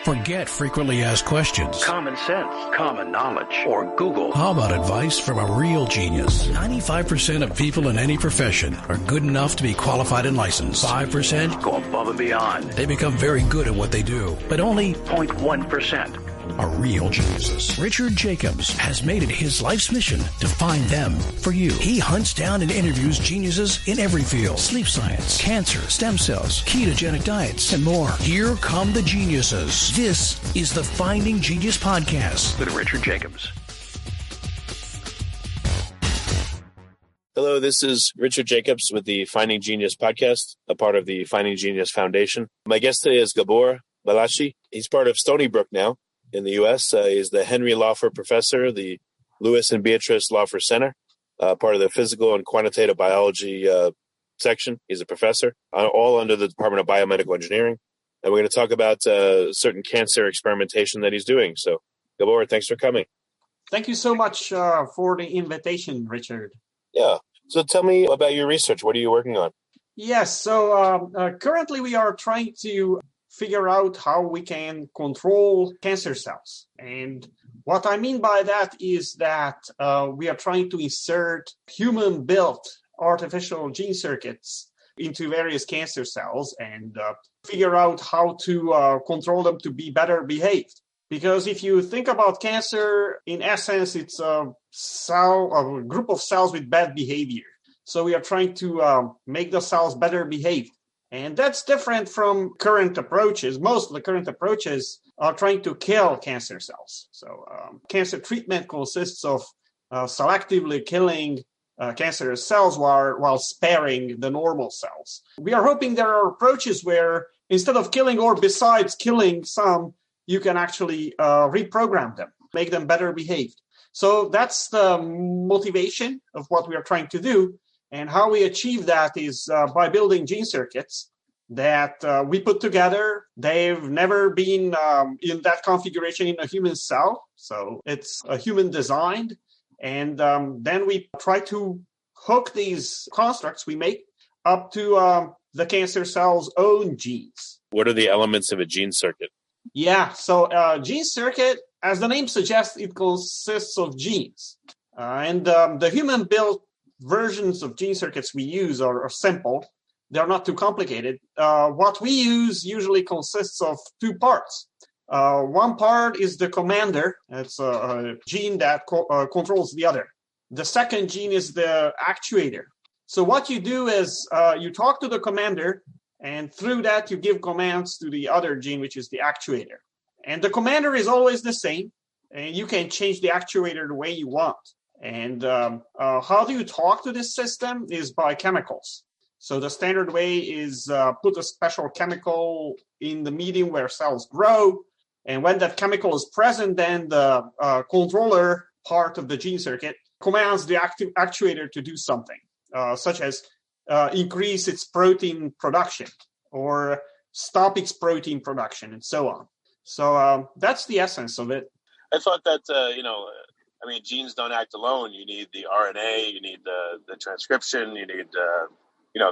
Forget frequently asked questions. Common sense, common knowledge, or Google. How about advice from a real genius? 95% of people in any profession are good enough to be qualified and licensed. 5% go above and beyond. They become very good at what they do, but only 0.1% are real geniuses. Richard Jacobs has made it his life's mission to find them for you. He hunts down and interviews geniuses in every field: sleep science, cancer, stem cells, ketogenic diets, and more. Here come the geniuses. This is the Finding Genius Podcast with Richard Jacobs. Hello, this is Richard Jacobs with the Finding Genius Podcast, a part of the Finding Genius Foundation. My guest today is Gabor Balazsi. He's part of Stony Brook now in the U.S. He's the Henry Laufer Professor, the Louis and Beatrice Laufer Center, part of the physical and quantitative biology section. He's a professor, all under the Department of Biomechanical Engineering. And we're going to talk about certain cancer experimentation that he's doing. So, Gabor, thanks for coming. Thank you so much for the invitation, Richard. Yeah. So tell me about your research. What are you working on? Yes. So currently we are trying to figure out how we can control cancer cells. And what I mean by that is that we are trying to insert human-built artificial gene circuits into various cancer cells and figure out how to control them to be better behaved. Because if you think about cancer, in essence, it's a group of cells with bad behavior. So we are trying to make the cells better behaved. And that's different from current approaches. Most of the current approaches are trying to kill cancer cells. So cancer treatment consists of selectively killing cancerous cells while sparing the normal cells. We are hoping there are approaches where instead of killing or besides killing some, you can actually reprogram them, make them better behaved. So that's the motivation of what we are trying to do. And how we achieve that is by building gene circuits that we put together. They've never been in that configuration in a human cell. So it's a human designed. And then we try to hook these constructs we make up to the cancer cell's own genes. What are the elements of a gene circuit? Yeah, so gene circuit, as the name suggests, it consists of genes. And the human-built versions of gene circuits we use are simple. They're not too complicated. What we use usually consists of two parts. One part is the commander. It's a gene that controls the other. The second gene is the actuator. So what you do is you talk to the commander, and through that you give commands to the other gene, which is the actuator. And the commander is always the same, and you can change the actuator the way you want. And how do you talk to this system is by chemicals. So the standard way is put a special chemical in the medium where cells grow. And when that chemical is present, then the controller part of the gene circuit commands the actuator to do something, such as increase its protein production or stop its protein production and so on. So that's the essence of it. I thought that, genes don't act alone. You need the RNA, you need the transcription, you need,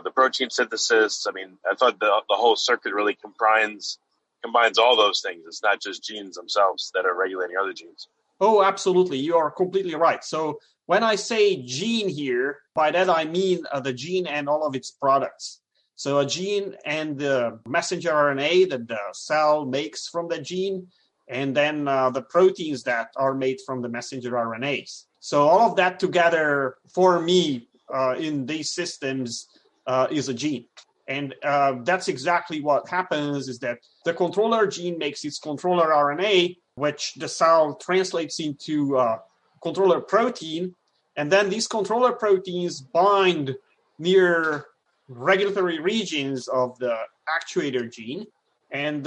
the protein synthesis. I thought the whole circuit really combines all those things. It's not just genes themselves that are regulating other genes. Oh, absolutely. You are completely right. So when I say gene here, by that I mean the gene and all of its products. So a gene and the messenger RNA that the cell makes from the gene, and then the proteins that are made from the messenger RNAs. So all of that together, for me, in these systems, is a gene. And that's exactly what happens, is that the controller gene makes its controller RNA, which the cell translates into controller protein. And then these controller proteins bind near regulatory regions of the actuator gene and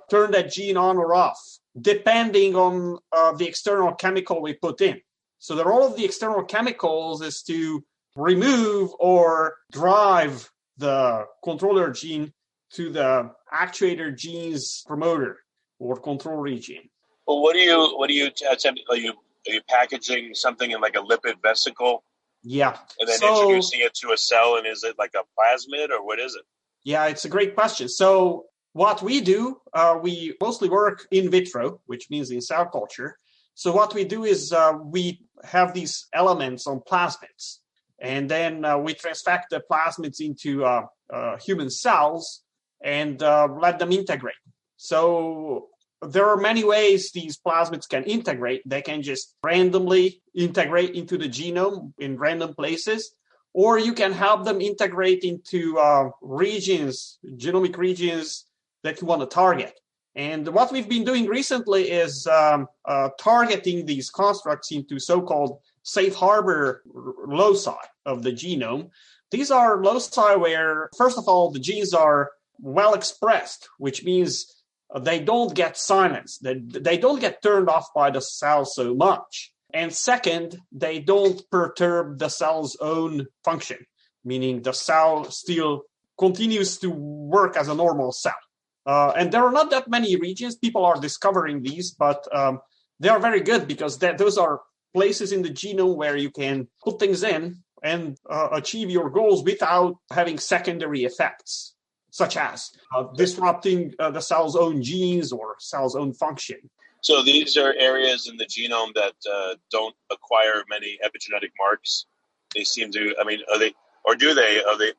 turn that gene on or off, depending on the external chemical we put in. So the role of the external chemicals is to remove or drive the controller gene to the actuator gene's promoter or control region. Well, what do you attempt? Are you packaging something in like a lipid vesicle? Yeah. And then introducing it to a cell, and is it like a plasmid or what is it? Yeah, it's a great question. So what we do, we mostly work in vitro, which means in cell culture. So what we do is we have these elements on plasmids, and then we transfect the plasmids into human cells and let them integrate. So there are many ways these plasmids can integrate. They can just randomly integrate into the genome in random places, or you can help them integrate into regions, genomic regions that you want to target. And what we've been doing recently is targeting these constructs into so-called safe harbor loci of the genome. These are loci where, first of all, the genes are well expressed, which means they don't get silenced. They don't get turned off by the cell so much. And second, they don't perturb the cell's own function, meaning the cell still continues to work as a normal cell. And there are not that many regions. People are discovering these, but they are very good because those are places in the genome where you can put things in and achieve your goals without having secondary effects, such as disrupting the cell's own genes or cell's own function. So these are areas in the genome that don't acquire many epigenetic marks. They seem to,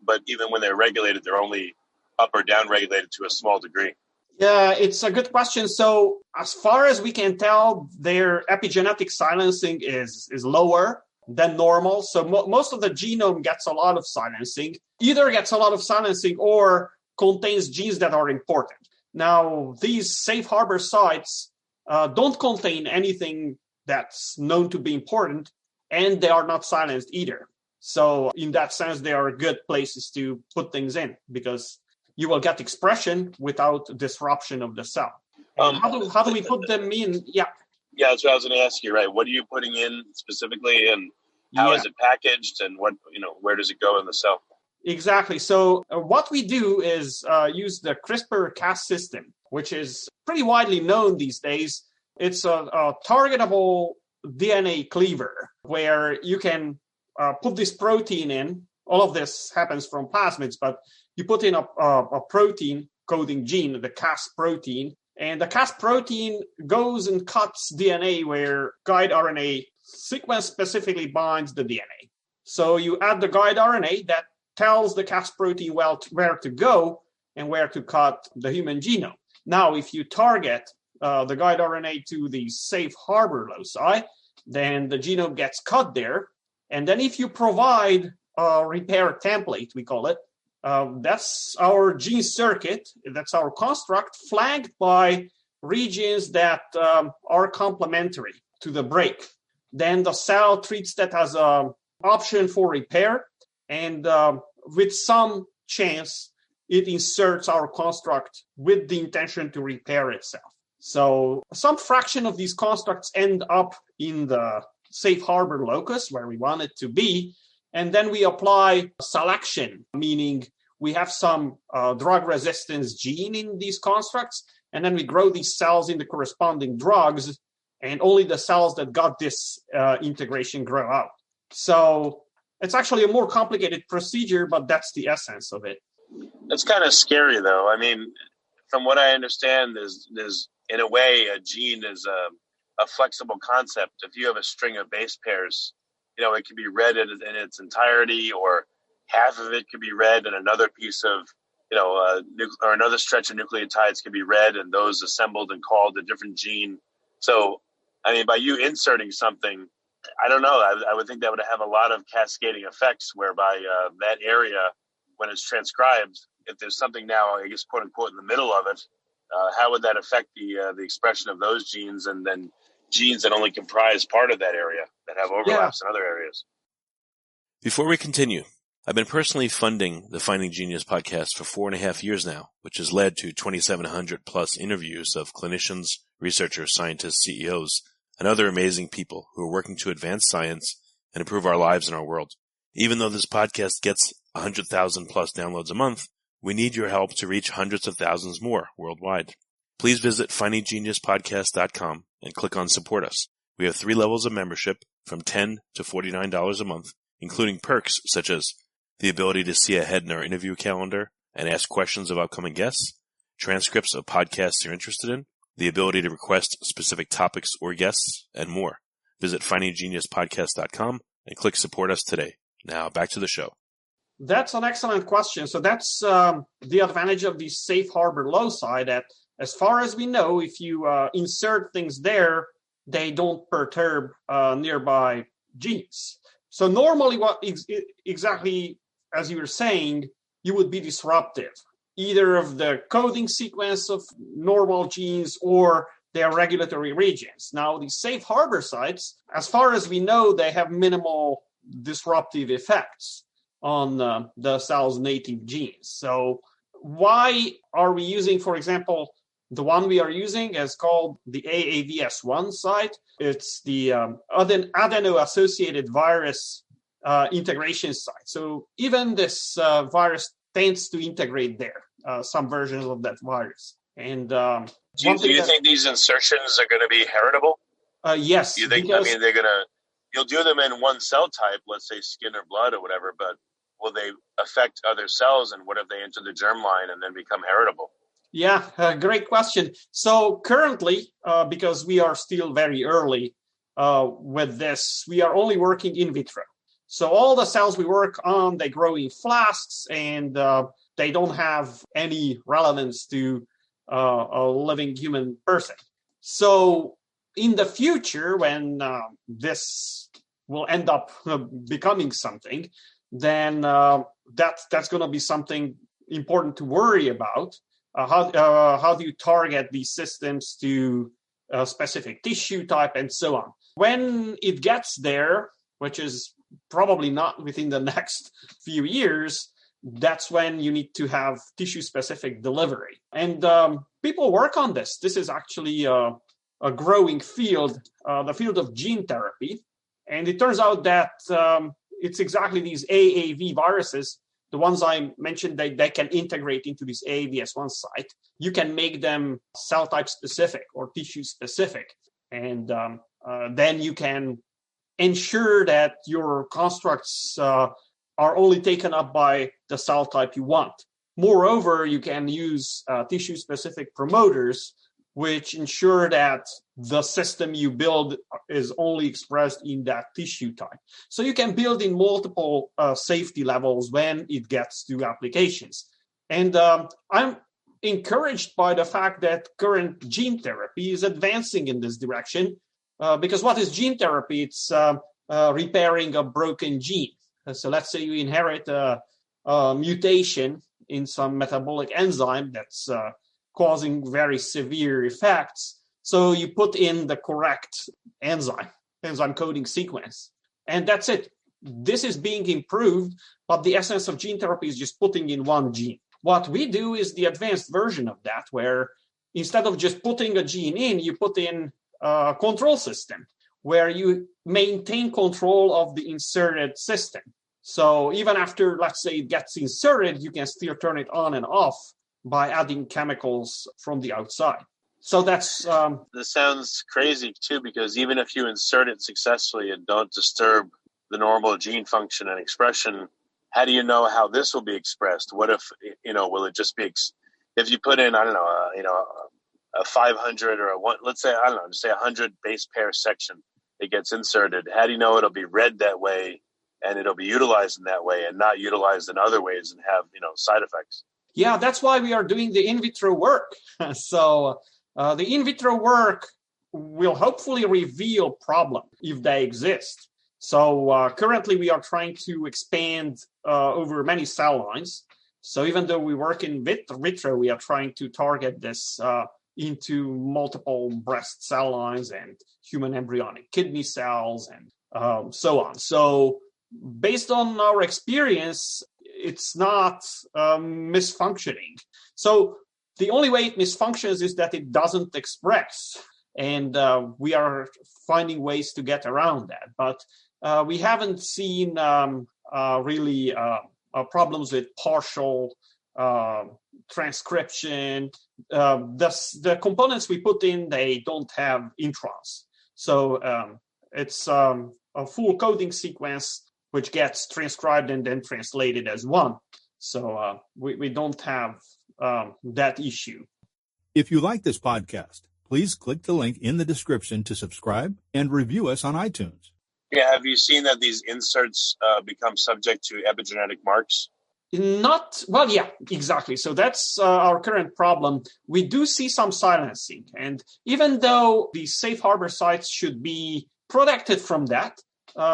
but even when they're regulated, they're only up or down regulated to a small degree. Yeah, it's a good question. So as far as we can tell, their epigenetic silencing is lower than normal. So most of the genome gets a lot of silencing, either gets a lot of silencing or contains genes that are important. Now, these safe harbor sites don't contain anything that's known to be important, and they are not silenced either. So in that sense, they are good places to put things in because you will get expression without disruption of the cell. How do we put them in? Yeah, that's what I was going to ask you, right? What are you putting in specifically, and how is it packaged, and where does it go in the cell? Exactly. So what we do is use the CRISPR-Cas system, which is pretty widely known these days. It's a targetable DNA cleaver where you can put this protein in. All of this happens from plasmids, but you put in a protein coding gene, the Cas protein, and the Cas protein goes and cuts DNA where guide RNA sequence specifically binds the DNA. So you add the guide RNA that tells the Cas protein where to go and where to cut the human genome. Now, if you target the guide RNA to the safe harbor loci, then the genome gets cut there. And then if you provide a repair template, we call it, that's our gene circuit, that's our construct, flanked by regions that are complementary to the break. Then the cell treats that as an option for repair, and with some chance, it inserts our construct with the intention to repair itself. So some fraction of these constructs end up in the safe harbor locus where we want it to be, and then we apply selection, meaning we have some drug resistance gene in these constructs, and then we grow these cells into corresponding drugs, and only the cells that got this integration grow out. So it's actually a more complicated procedure, but that's the essence of it. That's kind of scary, though. I mean, from what I understand, there's in a way, a gene is a flexible concept. If you have a string of base pairs, it can be read in its entirety, or half of it could be read, and another piece of, or another stretch of nucleotides can be read, and those assembled and called a different gene. So, I mean, by you inserting something, I don't know, I would think that would have a lot of cascading effects, whereby that area, when it's transcribed, if there's something now, I guess, quote unquote, in the middle of it, how would that affect the expression of those genes, and then genes that only comprise part of that area that have overlaps in other areas? Before we continue, I've been personally funding the Finding Genius podcast for 4.5 years now, which has led to 2,700 plus interviews of clinicians, researchers, scientists, CEOs, and other amazing people who are working to advance science and improve our lives and our world. Even though this podcast gets 100,000 plus downloads a month, we need your help to reach hundreds of thousands more worldwide. Please visit findinggeniuspodcast.com and click on Support Us. We have 3 levels of membership from $10 to $49 a month, including perks such as the ability to see ahead in our interview calendar and ask questions of upcoming guests, transcripts of podcasts you're interested in, the ability to request specific topics or guests, and more. Visit findinggeniuspodcast.com and click support us today. Now back to the show. That's an excellent question. So that's the advantage of the safe harbor loci, that as far as we know, if you insert things there, they don't perturb nearby genes. So normally what exactly, as you were saying, you would be disruptive, either of the coding sequence of normal genes or their regulatory regions. Now, the safe harbor sites, as far as we know, they have minimal disruptive effects on the cell's native genes. So why are we using, for example, the one we are using is called the AAVS1 site. It's the adeno-associated virus integration site. So even this virus tends to integrate there, some versions of that virus. And do you think these insertions are going to be heritable? Yes. You think? I mean, you'll do them in one cell type, let's say skin or blood or whatever, but will they affect other cells, and what if they enter the germline and then become heritable? Yeah, great question. So currently, because we are still very early with this, we are only working in vitro. So all the cells we work on, they grow in flasks, and they don't have any relevance to a living human person. So in the future, when this will end up becoming something, then that's going to be something important to worry about. How do you target these systems to a specific tissue type and so on? When it gets there, which is probably not within the next few years, that's when you need to have tissue-specific delivery. And people work on this. This is actually a growing field, the field of gene therapy. And it turns out that it's exactly these AAV viruses, the ones I mentioned, they can integrate into this AAVS1 site. You can make them cell type specific or tissue specific. And then you can ensure that your constructs are only taken up by the cell type you want. Moreover, you can use tissue specific promoters, which ensure that the system you build is only expressed in that tissue type. So you can build in multiple safety levels when it gets to applications. And I'm encouraged by the fact that current gene therapy is advancing in this direction, because what is gene therapy? It's repairing a broken gene. So let's say you inherit a mutation in some metabolic enzyme that's causing very severe effects. So you put in the correct enzyme coding sequence, and that's it. This is being improved, but the essence of gene therapy is just putting in one gene. What we do is the advanced version of that, where instead of just putting a gene in, you put in a control system where you maintain control of the inserted system. So even after, let's say, it gets inserted, you can still turn it on and off by adding chemicals from the outside. So that's... This sounds crazy, too, because even if you insert it successfully and don't disturb the normal gene function and expression, how do you know how this will be expressed? What if, will it just be... If you put in, a 500 or let's say, just say 100 base pair section, it gets inserted. How do you know it'll be read that way and it'll be utilized in that way and not utilized in other ways and have, side effects? Yeah, that's why we are doing the in vitro work. So the in vitro work will hopefully reveal problems if they exist. So currently we are trying to expand over many cell lines. So even though we work in vitro, we are trying to target this into multiple breast cell lines and human embryonic kidney cells and so on. So based on our experience, it's not misfunctioning. So the only way it misfunctions is that it doesn't express. And we are finding ways to get around that. But we haven't seen really problems with partial transcription. The components we put in, they don't have introns. So it's a full coding sequence which gets transcribed and then translated as one. So we don't have that issue. If you like this podcast, please click the link in the description to subscribe and review us on iTunes. Yeah, have you seen that these inserts become subject to epigenetic marks? Yeah, exactly. So that's our current problem. We do see some silencing. And even though the safe harbor sites should be protected from that,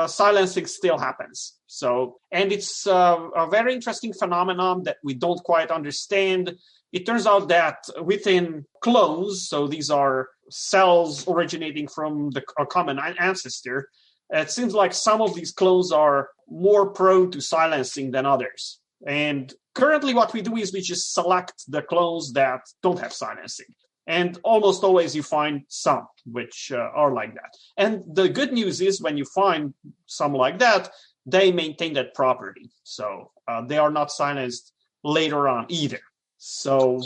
silencing still happens. And it's a very interesting phenomenon that we don't quite understand. It turns out that within clones, so these are cells originating from a common ancestor, it seems like some of these clones are more prone to silencing than others. And currently what we do is we just select the clones that don't have silencing. And almost always you find some which are like that. And the good news is when you find some like that, they maintain that property. So they are not silenced later on either. So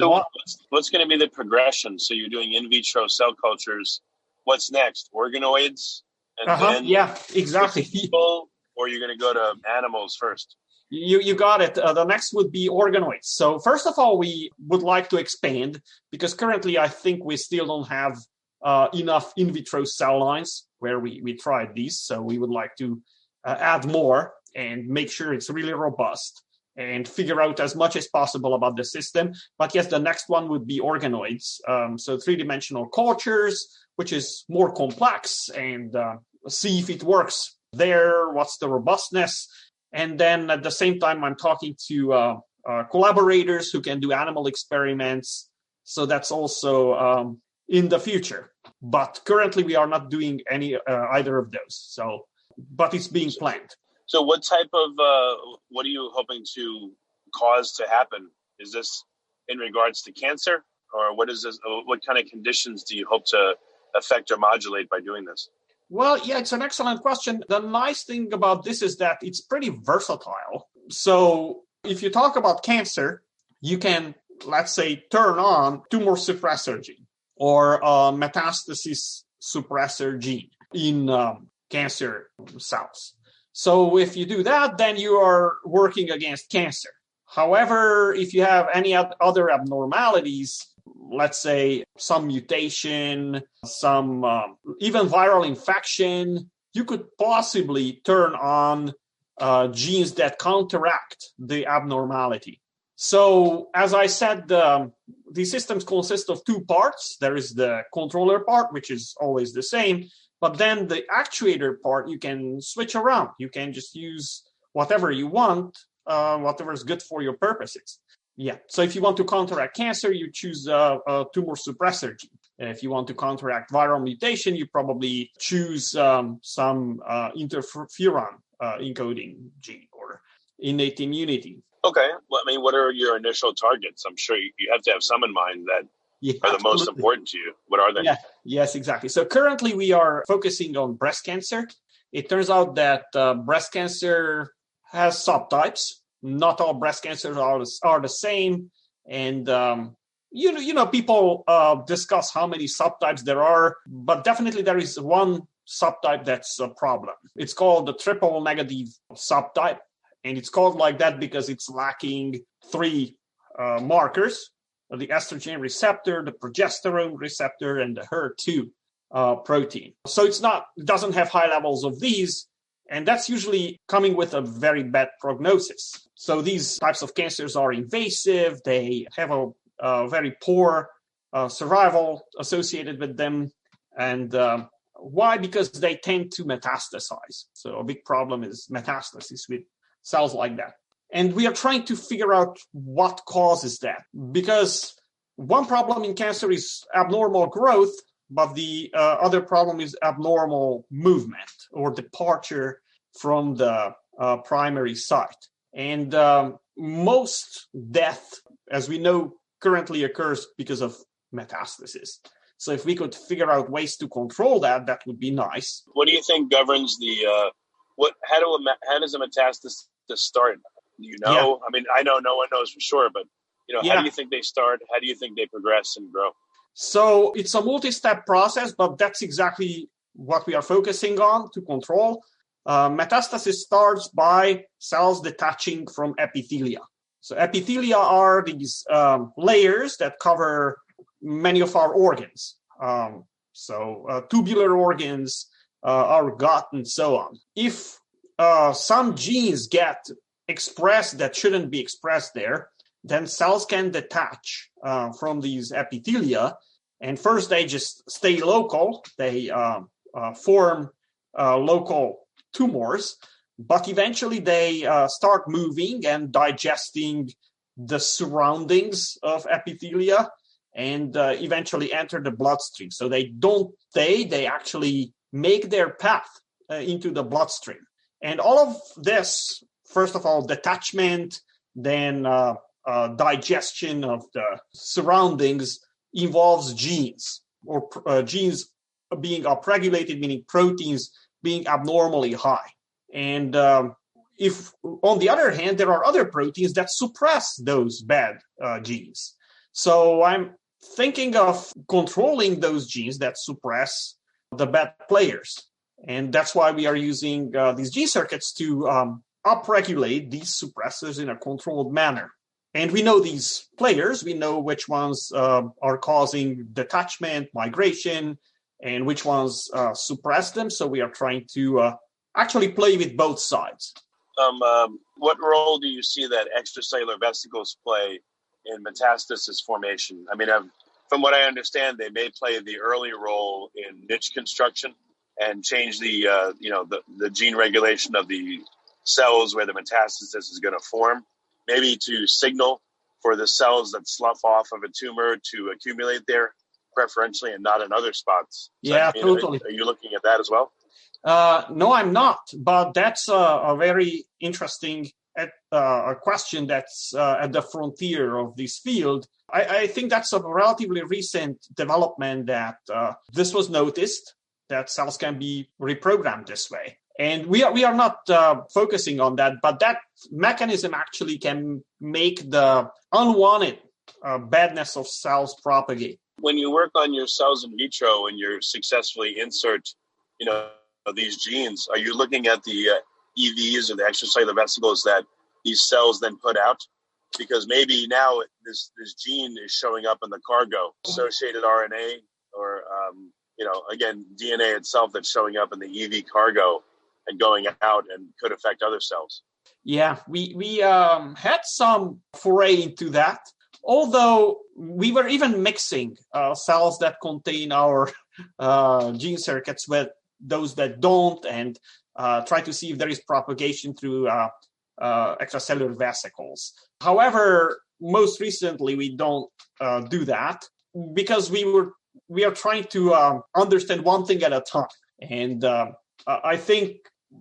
what's going to be the progression? So you're doing in vitro cell cultures. What's next? Organoids? And then exactly. People, or you're going to go to animals first? You got it. The next would be organoids. So first of all, we would like to expand because currently I think we still don't have enough in vitro cell lines where we tried these. So we would like to add more and make sure it's really robust and figure out as much as possible about the system. But yes, the next one would be organoids. So three-dimensional cultures, which is more complex, and see if it works there, what's the robustness. And then at the same time, I'm talking to collaborators who can do animal experiments. So that's also in the future. But currently, we are not doing either of those. But it's being planned. So what type of, what are you hoping to cause to happen? Is this in regards to cancer? Or what is this? What kind of conditions do you hope to affect or modulate by doing this? Well, yeah, it's an excellent question. The nice thing about this is that it's pretty versatile. So if you talk about cancer, you can, let's say, turn on tumor suppressor gene or metastasis suppressor gene in cancer cells. So if you do that, then you are working against cancer. However, if you have any other abnormalities, let's say some mutation, some even viral infection, you could possibly turn on genes that counteract the abnormality. So as I said, these systems consist of two parts. There is the controller part, which is always the same, but then the actuator part, you can switch around. You can just use whatever you want, whatever is good for your purposes. Yeah. So if you want to counteract cancer, you choose a tumor suppressor gene. If you want to counteract viral mutation, you probably choose some interferon encoding gene or innate immunity. Okay. Well, I mean, what are your initial targets? I'm sure you have to have some in mind that are the most important to you. What are they? Yeah. Yes, exactly. So currently we are focusing on breast cancer. It turns out that breast cancer has subtypes. Not all breast cancers are the same. And, people discuss how many subtypes there are, but definitely there is one subtype that's a problem. It's called the triple negative subtype. And it's called like that because it's lacking three markers: the estrogen receptor, the progesterone receptor, and the HER2 protein. So it doesn't have high levels of these, and that's usually coming with a very bad prognosis. So these types of cancers are invasive. They have a very poor survival associated with them. And why? Because they tend to metastasize. So a big problem is metastasis with cells like that. And we are trying to figure out what causes that. Because one problem in cancer is abnormal growth, but the other problem is abnormal movement or departure from the primary site. And most death, as we know, currently occurs because of metastasis. So if we could figure out ways to control that, that would be nice. What do you think governs the how does a metastasis start? Do you know? Yeah. I mean, I know no one knows for sure, but how do you think they start? How do you think they progress and grow? So it's a multi-step process, but that's exactly what we are focusing on to control. Metastasis starts by cells detaching from epithelia. So epithelia are these layers that cover many of our organs. Tubular organs, our gut, and so on. If some genes get expressed that shouldn't be expressed there, then cells can detach from these epithelia. And first, they just stay local. They form local tumors. But eventually, they start moving and digesting the surroundings of epithelia and eventually enter the bloodstream. So they don't stay, they actually make their path into the bloodstream. And all of this, first of all, detachment, then digestion of the surroundings involves genes, or genes being upregulated, meaning proteins being abnormally high. And if, on the other hand, there are other proteins that suppress those bad genes. So I'm thinking of controlling those genes that suppress the bad players. And that's why we are using these gene circuits to upregulate these suppressors in a controlled manner. And we know these players, we know which ones are causing detachment, migration, and which ones suppress them. So we are trying to actually play with both sides. What role do you see that extracellular vesicles play in metastasis formation? I mean, from what I understand, they may play the early role in niche construction and change the gene regulation of the cells where the metastasis is going to form, maybe to signal for the cells that slough off of a tumor to accumulate there preferentially and not in other spots. So, yeah, totally. Are you looking at that as well? No, I'm not. But that's a very interesting question that's at the frontier of this field. I think that's a relatively recent development that this was noticed, that cells can be reprogrammed this way. And we are not focusing on that, but that mechanism actually can make the unwanted badness of cells propagate. When you work on your cells in vitro and you successfully insert, these genes, are you looking at the EVs or the extracellular vesicles that these cells then put out? Because maybe now this gene is showing up in the cargo, associated RNA, or again, DNA itself that's showing up in the EV cargo and going out and could affect other cells. Yeah, we had some foray into that, although we were even mixing cells that contain our gene circuits with those that don't, and try to see if there is propagation through extracellular vesicles. However, most recently we don't do that because we are trying to understand one thing at a time. And I think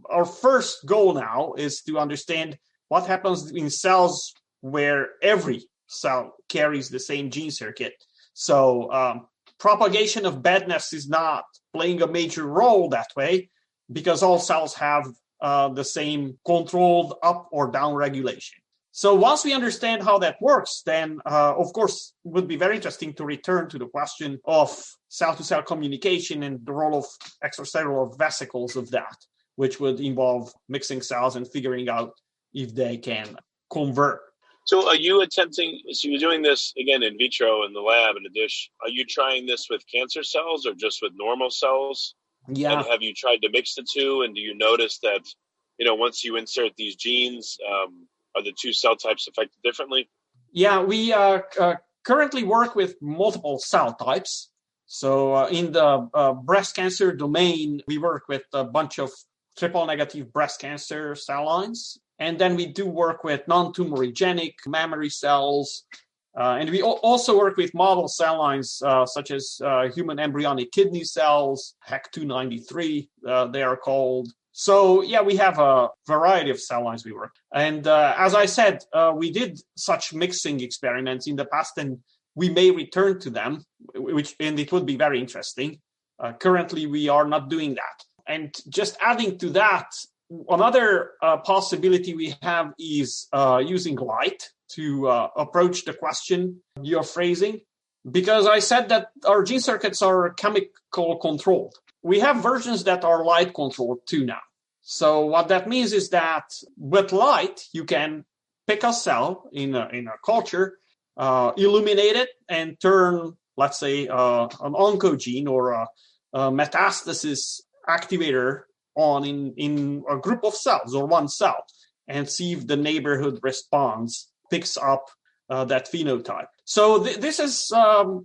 our first goal now is to understand what happens in cells where every cell carries the same gene circuit. So propagation of badness is not playing a major role that way because all cells have the same controlled up or down regulation. So once we understand how that works, then of course it would be very interesting to return to the question of cell-to-cell communication and the role of extracellular vesicles of that, which would involve mixing cells and figuring out if they can convert. So are you you're doing this again in vitro in the lab in a dish. Are you trying this with cancer cells or just with normal cells? Yeah. And have you tried to mix the two? And do you notice that, once you insert these genes, are the two cell types affected differently? Yeah, we currently work with multiple cell types. So in the breast cancer domain, we work with a bunch of triple-negative breast cancer cell lines. And then we do work with non-tumorigenic mammary cells. And we also work with model cell lines such as human embryonic kidney cells, HEC293, they are called. So, yeah, we have a variety of cell lines we work. And as I said, we did such mixing experiments in the past, and we may return to them, and it would be very interesting. Currently, we are not doing that. And just adding to that, another possibility we have is using light to approach the question you're phrasing, because I said that our gene circuits are chemical controlled. We have versions that are light controlled too now. So what that means is that with light, you can pick a cell in a culture, illuminate it, and turn, let's say, an oncogene or a metastasis activator on in a group of cells or one cell, and see if the neighborhood response picks up that phenotype. So this is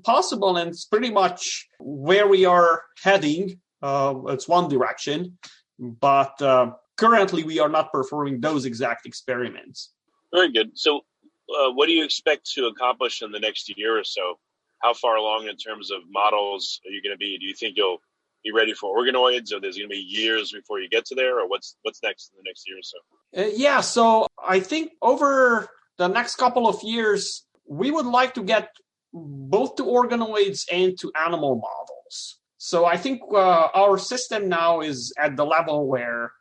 possible, and it's pretty much where we are heading. It's one direction, but currently we are not performing those exact experiments. Very good. So what do you expect to accomplish in the next year or so? How far along in terms of models are you going to be? Do you think you'll be ready for organoids, or there's going to be years before you get to there, or what's next in the next year or so? So I think over the next couple of years, we would like to get both to organoids and to animal models. So I think our system now is at the level where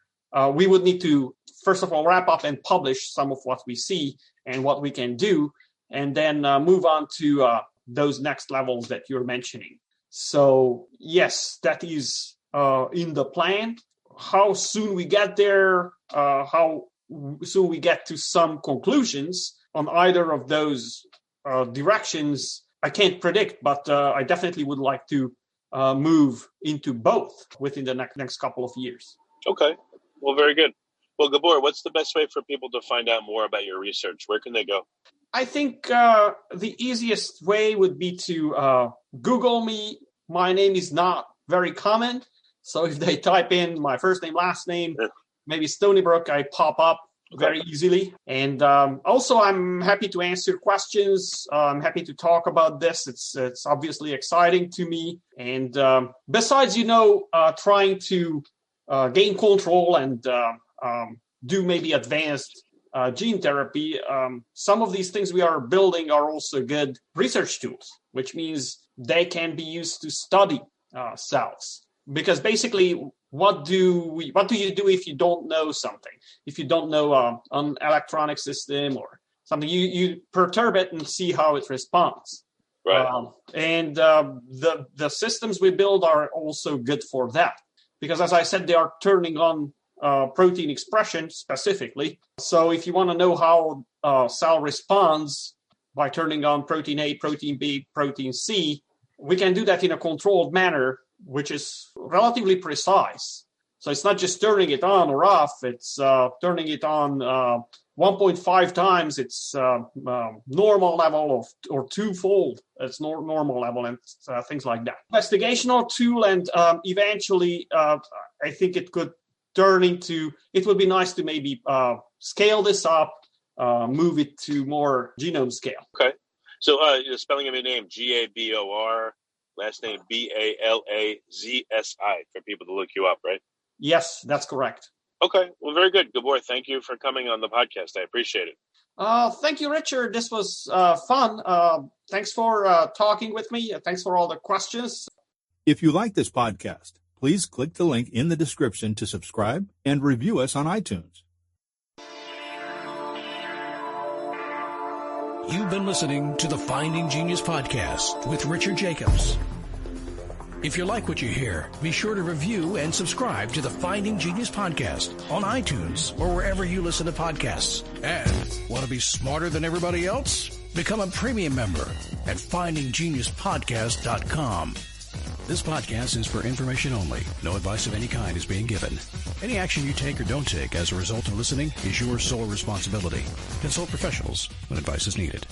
we would need to, first of all, wrap up and publish some of what we see and what we can do, and then move on to those next levels that you're mentioning. So yes, that is in the plan. How soon we get there, how soon we get to some conclusions on either of those directions, I can't predict, but I definitely would like to move into both within the next couple of years. Okay. Well, very good. Well, Gabor, what's the best way for people to find out more about your research? Where can they go? I think the easiest way would be to Google me. My name is not very common, so if they type in my first name, last name, maybe Stony Brook, I pop up very easily. And also, I'm happy to answer questions. I'm happy to talk about this. It's obviously exciting to me. And besides, trying to gain control and do maybe advanced gene therapy, some of these things we are building are also good research tools, which means they can be used to study cells. Because basically, what do you do if you don't know something? If you don't know an electronic system or something, you perturb it and see how it responds. Right. And the systems we build are also good for that. Because as I said, they are turning on protein expression specifically. So if you want to know how a cell responds by turning on protein A, protein B, protein C, we can do that in a controlled manner, which is relatively precise. So it's not just turning it on or off, it's turning it on 1.5 times its normal level or twofold its normal level, and things like that. Investigational tool, and eventually I think it could turn into, it would be nice to maybe scale this up, move it to more genome scale. Okay. So the spelling of your name, Gabor, last name Balazzi, for people to look you up, right? Yes, that's correct. Okay. Well, very good. Gabor, thank you for coming on the podcast. I appreciate it. Thank you, Richard. This was fun. Thanks for talking with me. Thanks for all the questions. If you like this podcast, please click the link in the description to subscribe and review us on iTunes. You've been listening to the Finding Genius podcast with Richard Jacobs. If you like what you hear, be sure to review and subscribe to the Finding Genius podcast on iTunes or wherever you listen to podcasts. And want to be smarter than everybody else? Become a premium member at findinggeniuspodcast.com. This podcast is for information only. No advice of any kind is being given. Any action you take or don't take as a result of listening is your sole responsibility. Consult professionals when advice is needed.